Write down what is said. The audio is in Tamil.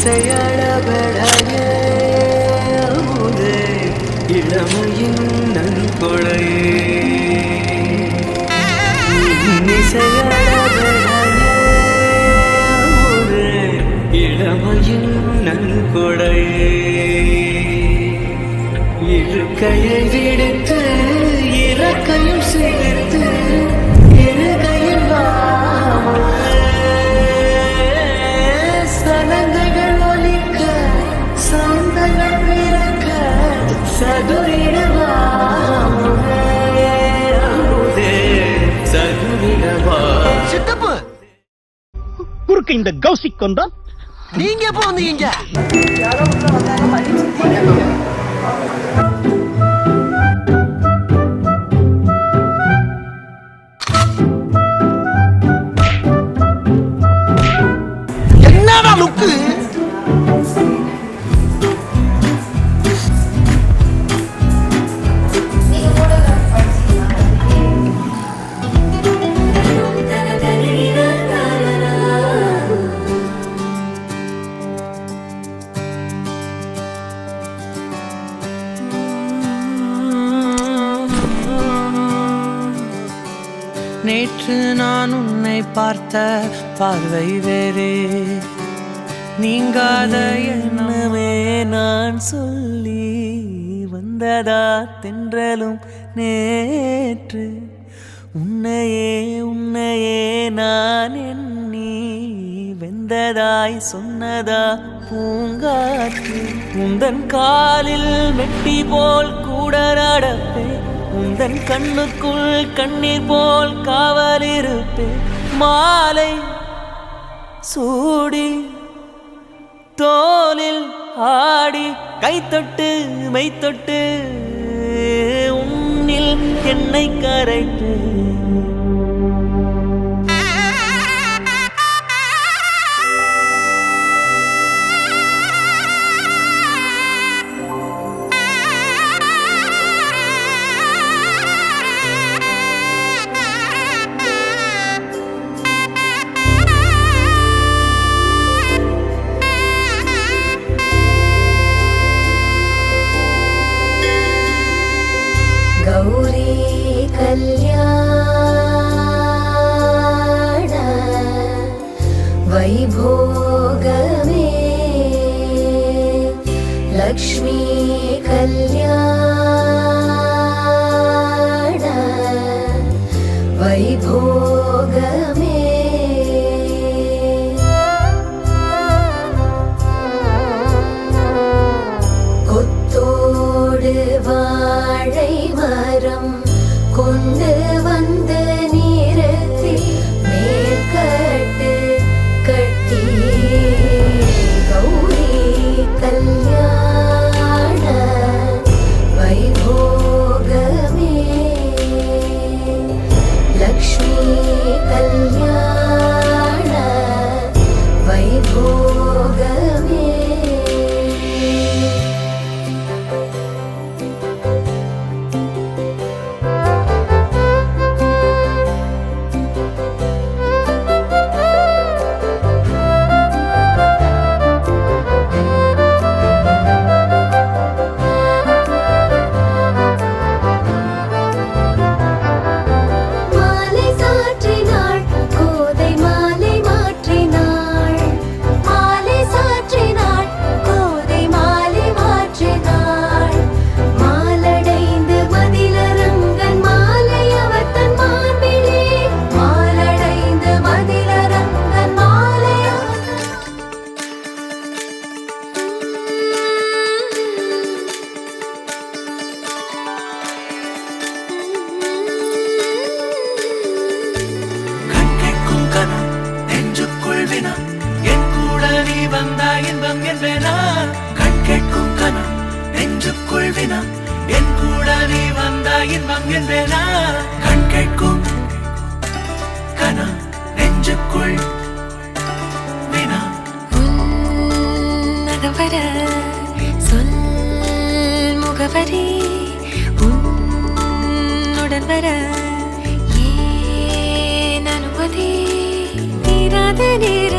இன்னிசையளபடையே அமுதே இளமையின் நன்கொடையே இன்னிசையளபடையே அமுதே இளமையின் நன்கொடையே இருக்கையை விடுத்து இறக்கையும் சேர்த்து இருகையில் சலங்கைகள் ஒலிக்க சந்தங்கள் பிறக்க சதுரிடவா சதுரிடவா சித்தப்பு குறுக்க இந்த கௌசிக் கொண்டா நீங்க எப்போ வந்தீங்க? என்னடா லுக்கு? நேற்று நான் உன்னை பார்த்த பார்வை வேறே நீங்காத எண்ணமே நான் சொல்லி வந்ததா தென்றலும் நேற்று உன்னையே உன்னையே நான் எண்ணி வெந்ததாய் சொன்னதா பூங்காற்று உந்தன் காலில் மெட்டி போல் கூட நடப்பேன் உந்தன் கண்ணுக்குள் கண்ணீர் போல் காவலிருப்பேன் மாலை சூடி தோலில் ஆடி கைத்தொட்டு மெய்த்தொட்டு உன்னில் என்னை கரைத்து गौरी कल्याण वैभोगमे लक्ष्मी कल्याण वैभोगमे கொத்தோடு வாழை மரம் கொண்டு வந்து நிறுத்தி மேற்கட்டு கட்டி கௌரி கல்யாண வைபோகமே லக்ஷ்மி கல்யாண வைபோகமே முகவரி உன்னுடன் வர ஏன் அனுமதி தீராத நேரம்